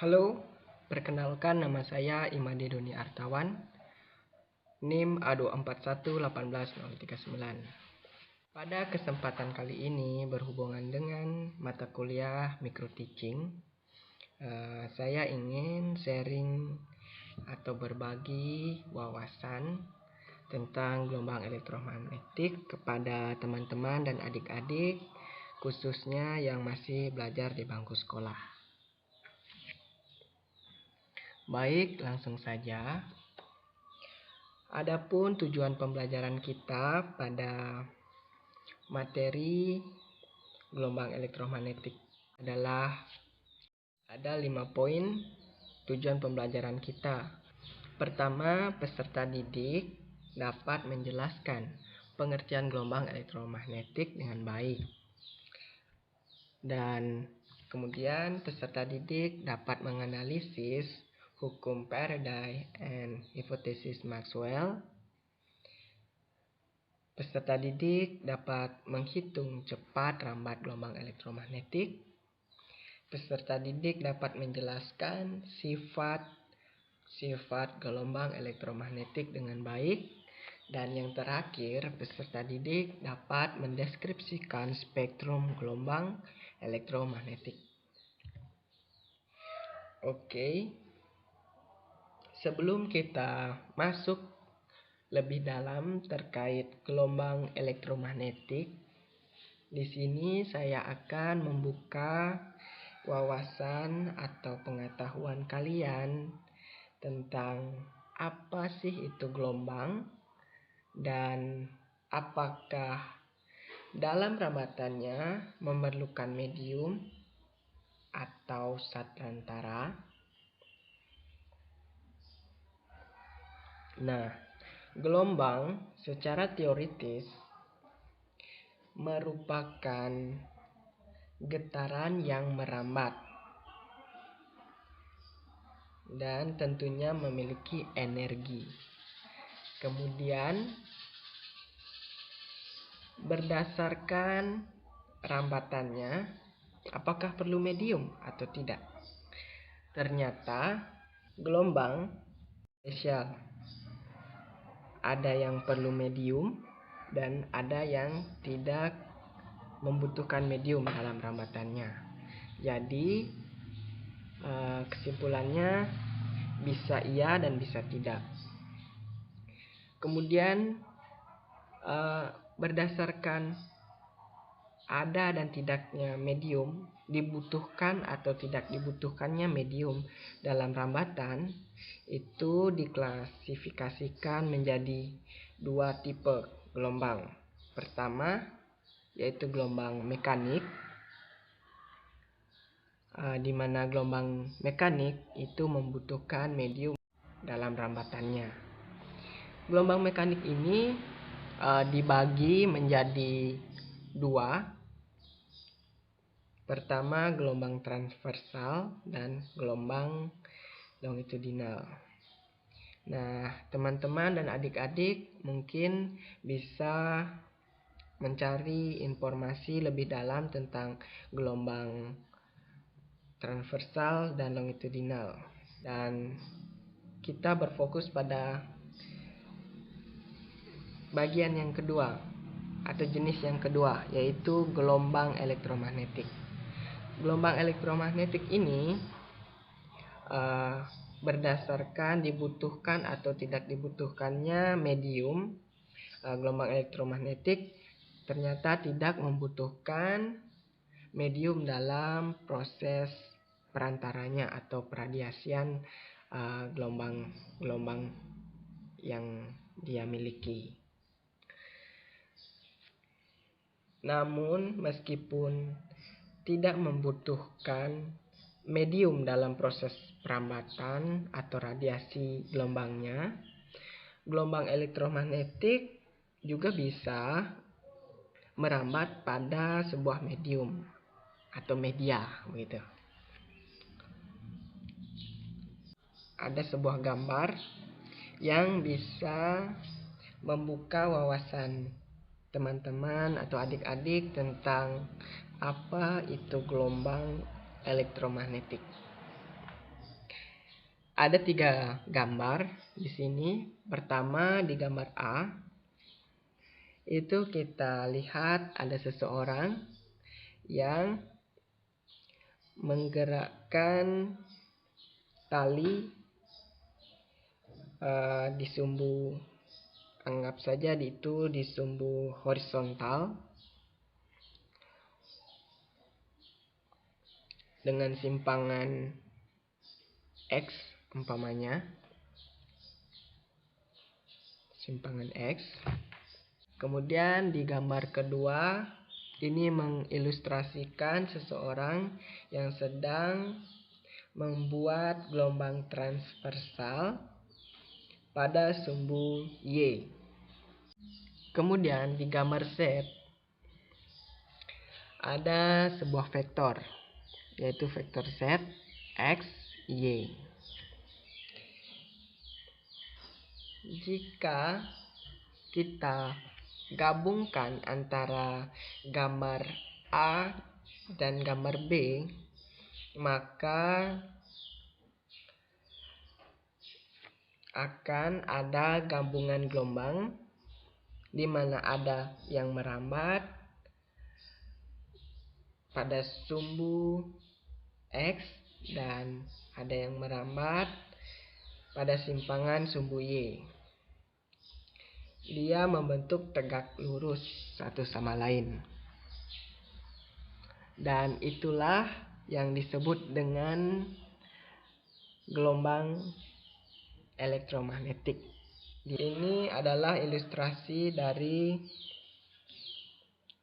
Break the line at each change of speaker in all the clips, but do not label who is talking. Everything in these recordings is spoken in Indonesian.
Halo, perkenalkan nama saya Imade Doni Artawan, NIM A241181039. Pada kesempatan kali ini berhubungan dengan mata kuliah micro teaching, saya ingin sharing atau berbagi wawasan tentang gelombang elektromagnetik kepada teman-teman dan adik-adik, khususnya yang masih belajar di bangku sekolah. Baik, langsung saja. Adapun tujuan pembelajaran kita pada materi gelombang elektromagnetik adalah ada 5 poin tujuan pembelajaran kita. Pertama, peserta didik dapat menjelaskan pengertian gelombang elektromagnetik dengan baik. Dan kemudian peserta didik dapat menganalisis hukum Faraday and hipotesis Maxwell. Peserta didik dapat menghitung cepat rambat gelombang elektromagnetik. Peserta didik dapat menjelaskan sifat gelombang elektromagnetik dengan baik. Dan yang terakhir, peserta didik dapat mendeskripsikan spektrum gelombang elektromagnetik. Oke. Sebelum kita masuk lebih dalam terkait gelombang elektromagnetik, di sini saya akan membuka wawasan atau pengetahuan kalian tentang apa sih itu gelombang dan apakah dalam rambatannya memerlukan medium atau zat perantara. Nah, gelombang secara teoritis merupakan getaran yang merambat dan tentunya memiliki energi. Kemudian berdasarkan rambatannya, apakah perlu medium atau tidak? Ternyata gelombang spesial. Ada yang perlu medium dan ada yang tidak membutuhkan medium dalam rambatannya. Jadi kesimpulannya bisa iya dan bisa tidak. Kemudian berdasarkan ada dan tidaknya medium, dibutuhkan atau tidak dibutuhkannya medium dalam rambatan, itu diklasifikasikan menjadi 2 tipe gelombang. Pertama, yaitu gelombang mekanik, di mana gelombang mekanik itu membutuhkan medium dalam rambatannya. Gelombang mekanik ini dibagi menjadi 2. Pertama, gelombang transversal dan gelombang longitudinal. Nah, teman-teman dan adik-adik mungkin bisa mencari informasi lebih dalam tentang gelombang transversal dan longitudinal. Dan kita berfokus pada bagian yang kedua atau jenis yang kedua, yaitu gelombang elektromagnetik. Gelombang elektromagnetik ini berdasarkan dibutuhkan atau tidak dibutuhkannya medium. Gelombang elektromagnetik ternyata tidak membutuhkan medium dalam proses perantaranya atau peradiasian gelombang yang dia miliki. Namun meskipun tidak membutuhkan medium dalam proses perambatan atau radiasi gelombangnya, gelombang elektromagnetik juga bisa merambat pada sebuah medium atau media, begitu. Ada sebuah gambar yang bisa membuka wawasan teman-teman atau adik-adik tentang apa itu gelombang elektromagnetik. Ada 3 gambar di sini. Pertama di gambar A, itu kita lihat ada seseorang yang menggerakkan tali di sumbu, anggap saja itu di sumbu horizontal dengan simpangan X, umpamanya simpangan X. Kemudian di gambar kedua ini mengilustrasikan seseorang yang sedang membuat gelombang transversal pada sumbu Y. Kemudian di gambar Z ada sebuah vektor, yaitu vektor Z, X, Y. Jika kita gabungkan antara gambar A dan gambar B, maka akan ada gabungan gelombang di mana ada yang merambat pada sumbu X dan ada yang merambat pada simpangan sumbu Y. Dia membentuk tegak lurus satu sama lain. Dan itulah yang disebut dengan gelombang elektromagnetik. Ini adalah ilustrasi dari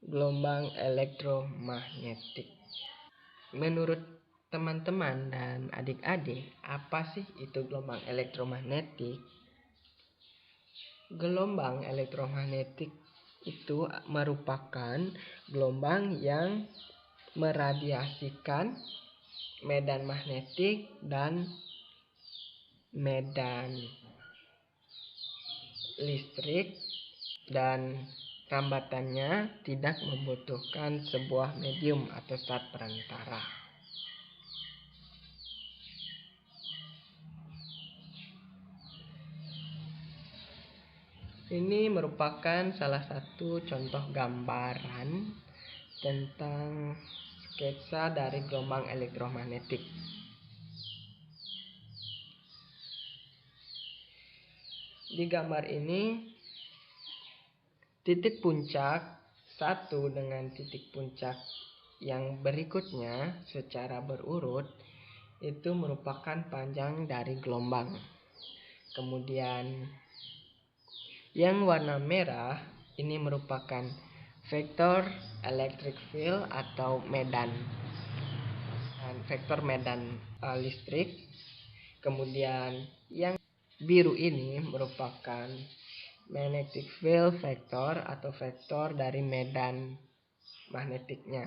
gelombang elektromagnetik. Menurut teman-teman dan adik-adik, apa sih itu gelombang elektromagnetik? Gelombang elektromagnetik itu merupakan gelombang yang meradiasikan medan magnetik dan medan listrik, dan rambatannya tidak membutuhkan sebuah medium atau zat perantara. Ini merupakan salah satu contoh gambaran tentang sketsa dari gelombang elektromagnetik. Di gambar ini, titik puncak satu dengan titik puncak yang berikutnya secara berurut itu merupakan panjang dari gelombang. Kemudian yang warna merah ini merupakan vektor electric field atau medan, dan vektor medan listrik. Kemudian yang biru ini merupakan magnetic field vector atau vektor dari medan magnetiknya.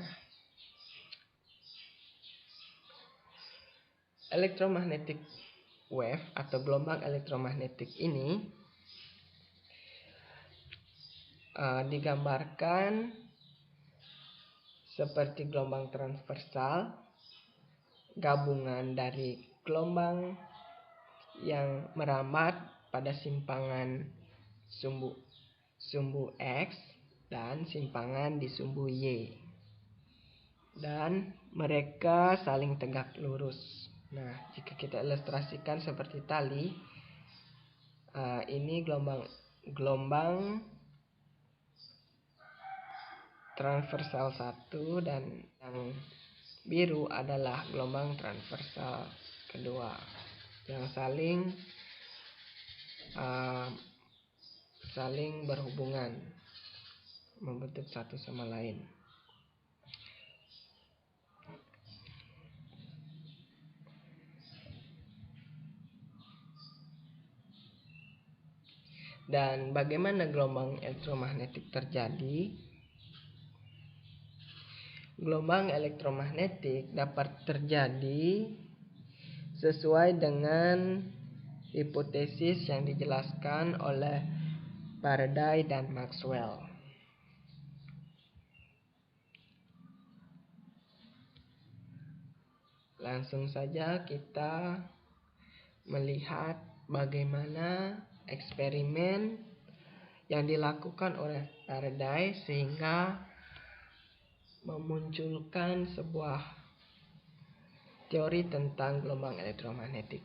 Electromagnetic wave atau gelombang elektromagnetik ini digambarkan seperti gelombang transversal, gabungan dari gelombang yang merambat pada simpangan sumbu X dan simpangan di sumbu Y, dan mereka saling tegak lurus. Nah, jika kita ilustrasikan seperti tali, ini gelombang transversal 1 dan yang biru adalah gelombang transversal kedua yang saling berhubungan, membentuk satu sama lain. Dan bagaimana gelombang elektromagnetik terjadi? Gelombang elektromagnetik dapat terjadi sesuai dengan hipotesis yang dijelaskan oleh Faraday dan Maxwell. Langsung saja kita melihat bagaimana eksperimen yang dilakukan oleh Faraday sehingga memunculkan sebuah teori tentang gelombang elektromagnetik.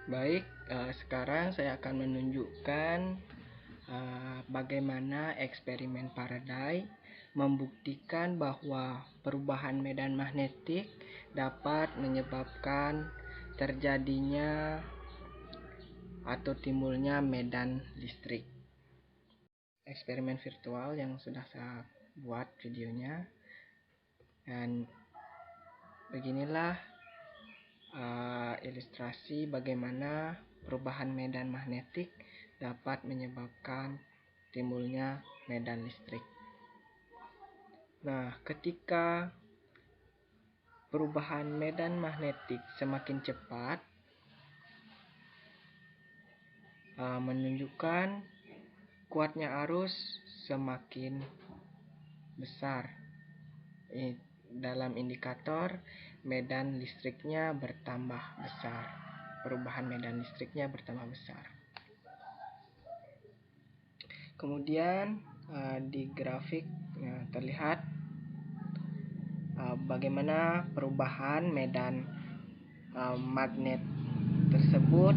Baik, sekarang saya akan menunjukkan bagaimana eksperimen Faraday membuktikan bahwa perubahan medan magnetik dapat menyebabkan terjadinya atau timbulnya medan listrik. Eksperimen virtual yang sudah saya buat videonya, dan beginilah ilustrasi bagaimana perubahan medan magnetik dapat menyebabkan timbulnya medan listrik. Nah, ketika perubahan medan magnetik semakin cepat, menunjukkan kuatnya arus semakin besar. Dalam indikator medan listriknya bertambah besar. Perubahan medan listriknya bertambah besar. Kemudian di grafik terlihat bagaimana perubahan medan magnet tersebut.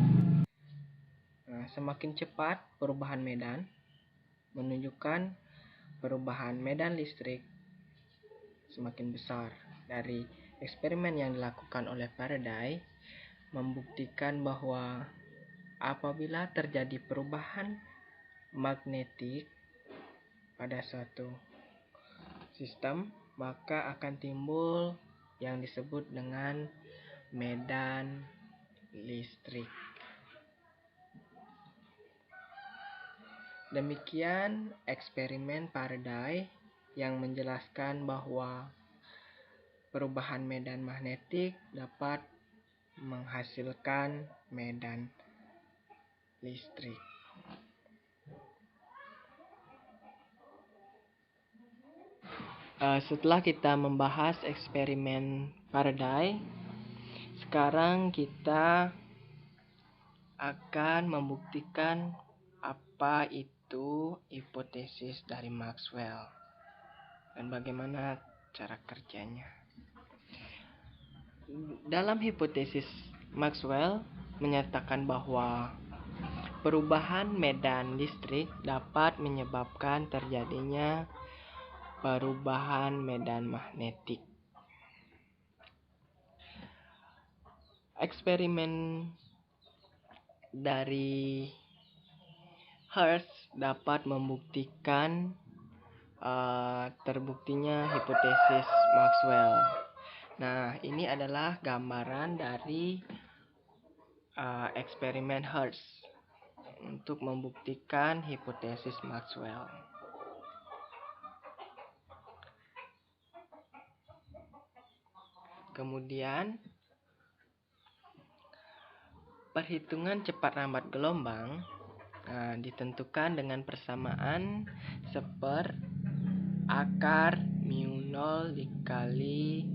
Semakin cepat perubahan medan menunjukkan perubahan medan listrik semakin besar. Dari eksperimen yang dilakukan oleh Faraday membuktikan bahwa apabila terjadi perubahan magnetik pada suatu sistem, maka akan timbul yang disebut dengan medan listrik. Demikian eksperimen Faraday yang menjelaskan bahwa perubahan medan magnetik dapat menghasilkan medan listrik. Setelah kita membahas eksperimen Faraday, sekarang kita akan membuktikan apa itu hipotesis dari Maxwell dan bagaimana cara kerjanya. Dalam hipotesis Maxwell menyatakan bahwa perubahan medan listrik dapat menyebabkan terjadinya perubahan medan magnetik. Eksperimen dari Hertz dapat membuktikan terbuktinya hipotesis Maxwell. Nah, ini adalah gambaran dari eksperimen Hertz untuk membuktikan hipotesis Maxwell. Kemudian perhitungan cepat lambat gelombang ditentukan dengan persamaan akar mu 0 dikali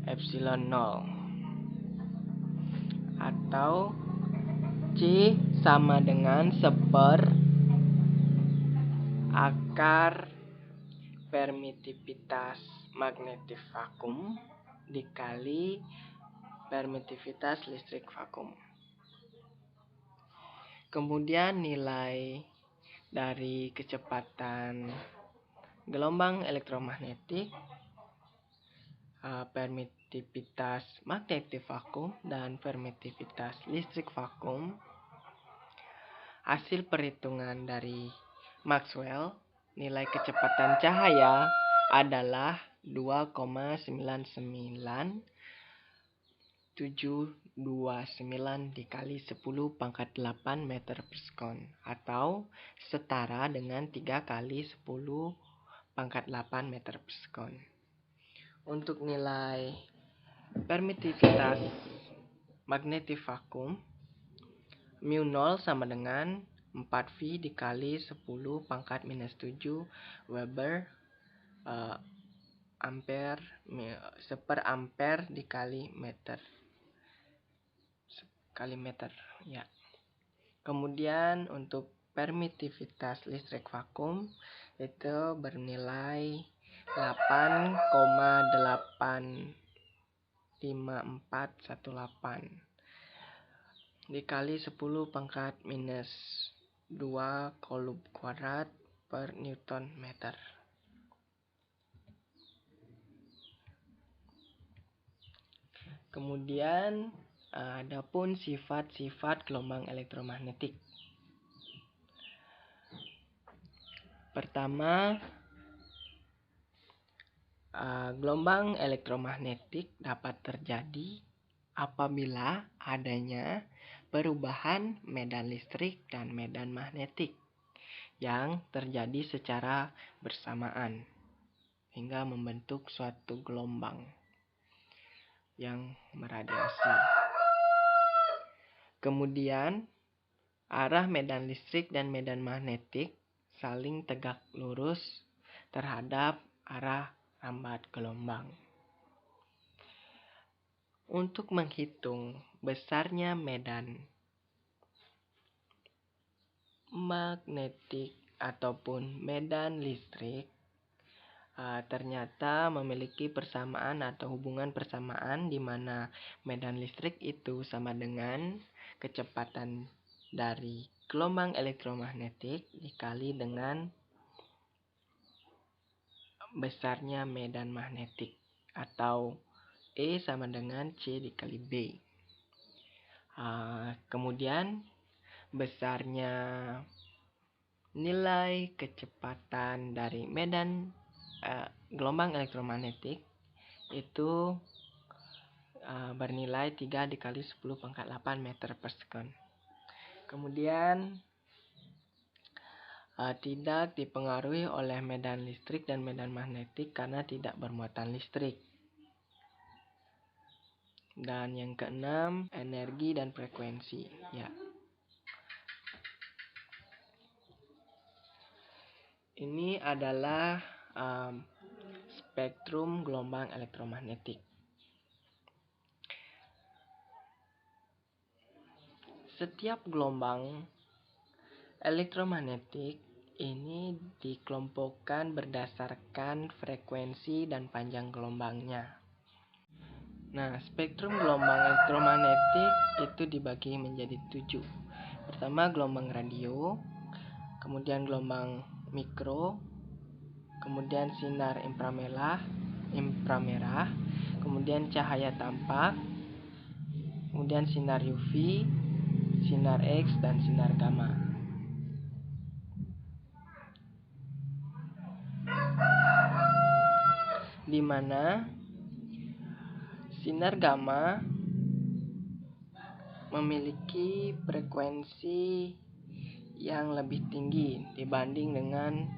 epsilon 0, atau C sama dengan akar permitivitas magnetik vakum dikali permitivitas listrik vakum. Kemudian nilai dari kecepatan gelombang elektromagnetik, permitivitas magnetik vakum, dan permitivitas listrik vakum. Hasil perhitungan dari Maxwell, nilai kecepatan cahaya adalah 2,99729 dikali 10 pangkat 8 meter per sekon, atau setara dengan 3 kali 10 pangkat 8 meter per sekon. Untuk nilai permitivitas magnetik vakum, mu 0 sama dengan 4V dikali 10 pangkat minus 7 Weber 1/ampere dikali meter ya. Kemudian untuk permitivitas listrik vakum itu bernilai 8,85418 dikali 10 pangkat minus 2 kolom kuadrat per Newton meter. Kemudian adapun sifat-sifat gelombang elektromagnetik. Pertama, gelombang elektromagnetik dapat terjadi apabila adanya perubahan medan listrik dan medan magnetik yang terjadi secara bersamaan hingga membentuk suatu gelombang yang meradiasi. Kemudian, arah medan listrik dan medan magnetik saling tegak lurus terhadap arah rambat gelombang. Untuk menghitung besarnya medan magnetik ataupun medan listrik, ternyata memiliki persamaan atau hubungan persamaan di mana medan listrik itu sama dengan kecepatan dari gelombang elektromagnetik dikali dengan besarnya medan magnetik, atau E sama dengan C dikali B. Kemudian besarnya nilai kecepatan dari medan gelombang elektromagnetik itu bernilai 3 dikali 10 pangkat 8 meter per sekon. Kemudian tidak dipengaruhi oleh medan listrik dan medan magnetik karena tidak bermuatan listrik. Dan yang keenam, energi dan frekuensi. Ya. Ini adalah spektrum gelombang elektromagnetik. Setiap gelombang elektromagnetik ini dikelompokkan berdasarkan frekuensi dan panjang gelombangnya. Nah, spektrum gelombang elektromagnetik itu dibagi menjadi 7. Pertama, gelombang radio, kemudian gelombang mikro, kemudian sinar inframerah, kemudian cahaya tampak, kemudian sinar UV, sinar X, dan sinar gamma. Di mana sinar gamma memiliki frekuensi yang lebih tinggi dibanding dengan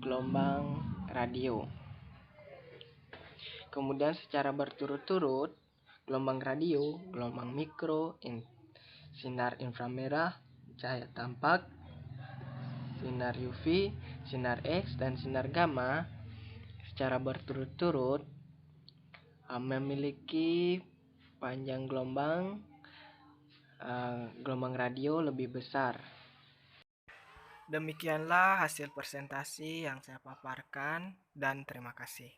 gelombang radio. Kemudian secara berturut-turut, gelombang radio, gelombang mikro, sinar inframerah, cahaya tampak, sinar UV, sinar X, dan sinar gamma secara berturut-turut memiliki panjang gelombang radio lebih besar. Demikianlah hasil presentasi yang saya paparkan, dan terima kasih.